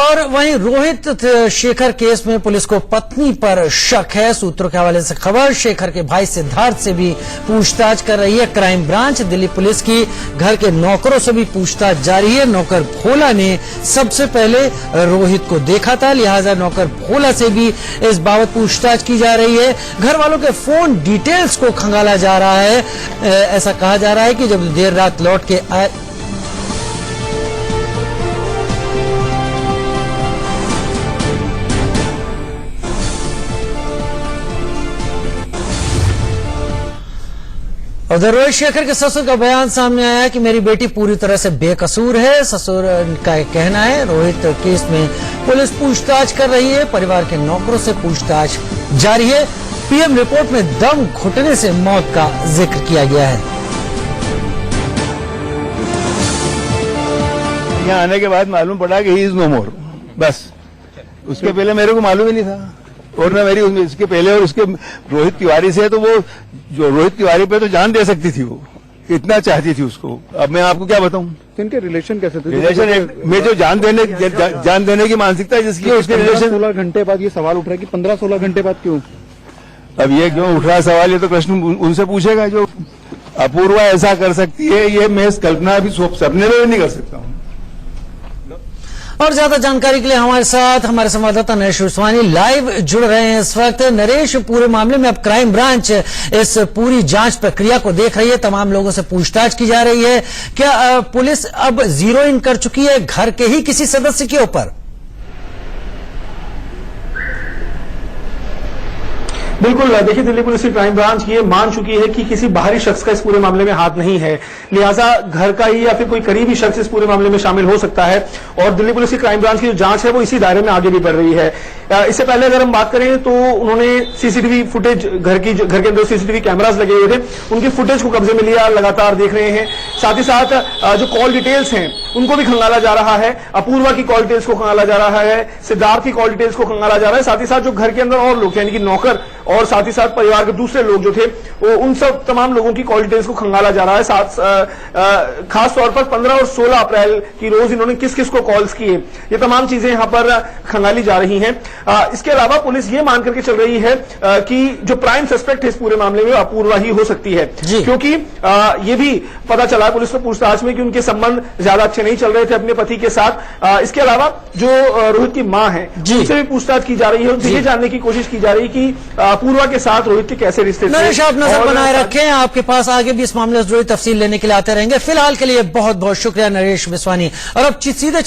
और वहीं रोहित शेखर केस में पुलिस को पत्नी पर शक है। सूत्रों के हवाले से खबर, शेखर के भाई सिद्धार्थ से भी पूछताछ कर रही है क्राइम ब्रांच। दिल्ली पुलिस की घर के नौकरों से भी पूछताछ जारी है। नौकर भोला ने सबसे पहले रोहित को देखा था, लिहाजा नौकर भोला से भी इस बाबत पूछताछ की जा रही है। घर वालों के फोन डिटेल्स को खंगाला जा रहा है। ऐसा कहा जा रहा है कि जब देर रात लौट के आए उधर रोहित शेखर के ससुर का बयान सामने आया है कि मेरी बेटी पूरी तरह से बेकसूर है। ससुर का कहना है रोहित केस में पुलिस पूछताछ कर रही है। परिवार के नौकरों से पूछताछ जारी है। पीएम रिपोर्ट में दम घुटने से मौत का जिक्र किया गया है। यहाँ आने के बाद मालूम पड़ा कि ही इज नो मोर, बस। उसके पहले मेरे को मालूम ही नहीं था। और ना मेरी इसके पहले और उसके रोहित तिवारी से, तो वो जो रोहित तिवारी पे तो जान दे सकती थी, वो इतना चाहती थी उसको। अब मैं आपको क्या बताऊं इनके रिलेशन कैसे थे? रिलेशन में जो जान देने की मानसिकता है जिसकी, उसके रिलेशन 16 घंटे बाद ये सवाल उठ रहा है कि 15-16 घंटे बाद क्यों? अब ये क्यों उठ रहा है सवाल, ये तो प्रश्न उनसे पूछेगा। जो अपूर्वा ऐसा कर सकती है, ये मैं इस कल्पना भी सपने में नहीं कर सकता हूँ। और ज्यादा जानकारी के लिए हमारे साथ हमारे संवाददाता नरेश विश्वानी लाइव जुड़ रहे हैं इस वक्त। नरेश, पूरे मामले में अब क्राइम ब्रांच इस पूरी जांच प्रक्रिया को देख रही है, तमाम लोगों से पूछताछ की जा रही है। क्या पुलिस अब जीरो इन कर चुकी है घर के ही किसी सदस्य के ऊपर? बिल्कुल, देखिए दिल्ली पुलिस की क्राइम ब्रांच ये मान चुकी है कि किसी बाहरी शख्स का इस पूरे मामले में हाथ नहीं है, लिहाजा घर का ही या फिर कोई करीबी शख्स इस पूरे मामले में शामिल हो सकता है। और दिल्ली पुलिस की क्राइम ब्रांच की जो जांच है वो इसी दायरे में आगे भी बढ़ रही है। इससे पहले अगर हम बात करें तो उन्होंने सीसीटीवी फुटेज, घर के अंदर सीसीटीवी कैमरास लगे हुए थे, उनकी फुटेज को कब्जे में लिया, लगातार देख रहे हैं। साथ ही साथ जो कॉल डिटेल्स हैं उनको भी खंगाला जा रहा है। अपूर्वा की कॉल डिटेल्स को खंगाला जा रहा है, सिद्धार्थ की कॉल डिटेल्स को खंगाला जा रहा है। साथ ही साथ जो घर के अंदर और लोग यानी कि नौकर और साथ ही साथ परिवार के दूसरे लोग जो थे, वो उन सब तमाम लोगों की कॉल डिटेल्स को खंगाला जा रहा है। खास तौर पर 15 और 16 अप्रैल की रोज इन्होंने किस किस को कॉल्स किए, ये तमाम चीजें यहां पर खंगाली जा रही हैं। इसके अलावा पुलिस ये मान करके चल रही है कि जो प्राइम सस्पेक्ट है इस पूरे मामले में अपूर्वा ही हो सकती है, क्योंकि ये भी पता चला है पुलिस को पूछताछ में कि उनके संबंध ज्यादा अच्छे नहीं चल रहे थे अपने पति के साथ। इसके अलावा जो रोहित की मां है उनसे भी पूछताछ की जा रही है, उनसे ये जानने की कोशिश की जा रही है कि अपूर्वा के साथ रोहित के कैसे रिश्ते थे। नरेश, आप नजर बनाए रखें, आपके पास आगे भी इस मामले से जुड़ी तफसील लेने के लिए आते रहेंगे। फिलहाल के लिए बहुत बहुत शुक्रिया नरेश विश्वानी। और अब सीधे